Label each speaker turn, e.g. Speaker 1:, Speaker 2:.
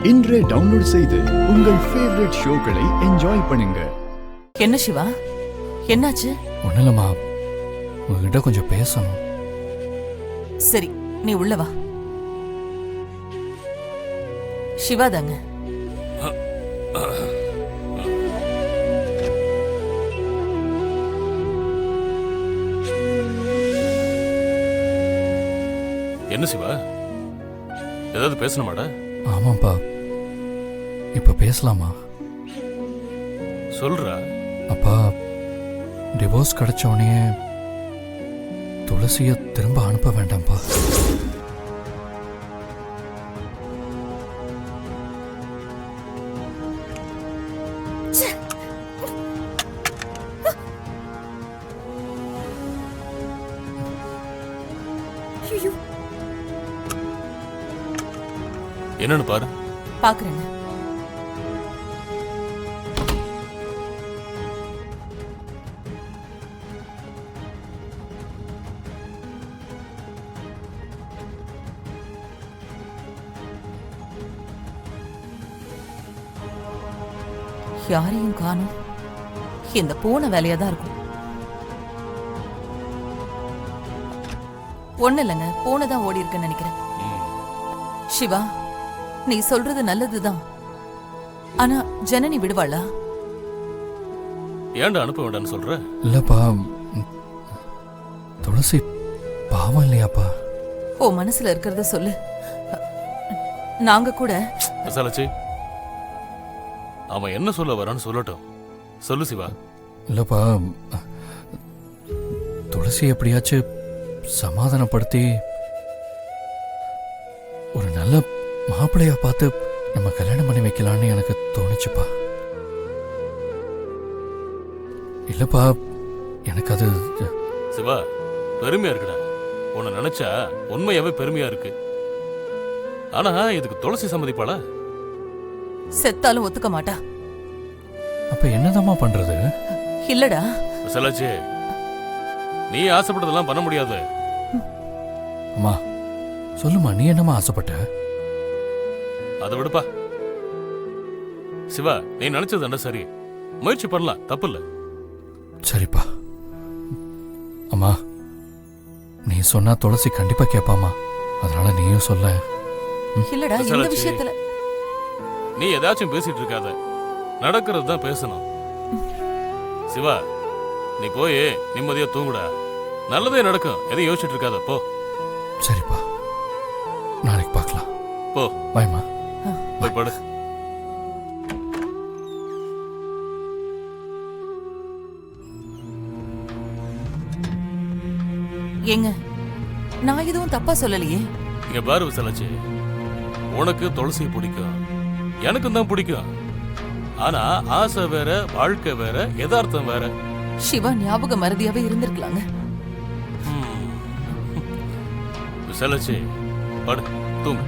Speaker 1: இன்றே டவுன்லோட் செய்து உங்கள் ஃபேவரட் ஷோக்களை என்ஜாய் பண்ணுங்க.
Speaker 2: என்ன சிவா, என்னாச்சு?
Speaker 3: ஒண்ணுலமா, உங்ககிட்ட கொஞ்சம் பேசணும்.
Speaker 2: சரி, நீ உள்ள வா. சிவா தாங்க.
Speaker 4: என்ன சிவா, ஏதாவது பேசணுமாடா?
Speaker 3: ஆமாப்பா, இப்ப பேசலாமா?
Speaker 4: சொல்றா.
Speaker 3: அப்பா, டிவோர்ஸ் கிடைச்ச உடனே துளசிய திரும்ப அனுப்ப வேண்டாம்ப்பா.
Speaker 4: என்னன்னு பாரு.
Speaker 2: பாக்குறேங்க. யாரையும் காணும். இந்த போன வேலையா தான் இருக்கும். ஒண்ணு இல்லைங்க, போனதான் ஓடி இருக்குன்னு நினைக்கிறேன். சிவா, நீ சொல்றது நல்லதுதான். ஆனா ஜனனி விடுவாளா?
Speaker 4: ஏன்டா அனுப்ப வேண்டாம்னு சொல்ற?
Speaker 3: இல்லப்பா, துளசி பாவம் இல்லையாப்பா?
Speaker 2: ஓ, மனசுல இருக்கிறத சொல்லு. நாங்க கூட
Speaker 4: விசாலாச்சி, அவன் என்ன சொல்ல வரான்னு சொல்லட்டும். சொல்லு சிவா.
Speaker 3: இல்லப்பா, துளசி எப்படியாச்சும் சமாதானப்படுத்தி ஒரு நல்ல மாப்பிள்ளையா பார்த்து நம்ம கல்யாணம் பண்ணி வைக்கலான்னு எனக்கு தோணுச்சுப்பா. இல்லப்பா, எனக்கு அது
Speaker 4: சிவா, பெருமையா இருக்குடா. உன்னை நினைச்சா உண்மையாவே பெருமையா இருக்கு. ஆனா இதுக்கு துளசி சம்மதிப்பாளா?
Speaker 2: செத்தாலும் ஒத்துக்க மாட்டா.
Speaker 3: அப்ப என்னதாம்மா பண்றது?
Speaker 2: இல்லடா
Speaker 4: விசாலாச்சி, நீ ஆசைப்பட்டதெல்லாம் பண்ண முடியாது.
Speaker 3: அம்மா சொல்லுமா, நீ என்னம்மா ஆசைப்பட்ட?
Speaker 4: அதை விடுப்பா. சிவா, நீ நினைச்சது சரி. முயற்சி பண்ணலாம், தப்பு இல்ல.
Speaker 3: சரிப்பா. அம்மா, நீ சொன்னா துளசி கண்டிப்பா கேட்பாமா, அதனால நீயும் சொல்ல.
Speaker 2: இல்லடா, இந்த விஷயத்துல
Speaker 4: நீ ஏதாச்சும் பேசிட்டு இருக்காத, நடக்கிறது தான் பேசணும். சிவா, நீ போய் நிம்மதியா தூங்குடா. நல்லதே நடக்கும், எதையும் யோசிச்சுட்டு இருக்காத, போ.
Speaker 3: சரிப்பா, நாளைக்கு பார்க்கலாம்.
Speaker 4: போ.
Speaker 3: பாய்மா.
Speaker 4: போய் படு.
Speaker 2: ஏங்க, நான் எதுவும் தப்பா சொல்லலையே.
Speaker 4: இங்க பாரு விசாலாச்சி, உனக்கு துளசி பிடிக்கும், எனக்கும் தான் பிடிக்கும். ஆனா ஆசை வேற, வாழ்க்கை வேற, யதார்த்தம் வேற.
Speaker 2: சிவா ஞாபக மறதியாவே இருந்திருக்கலாங்க.
Speaker 4: விசாலாச்சி, படு, தூங்கு.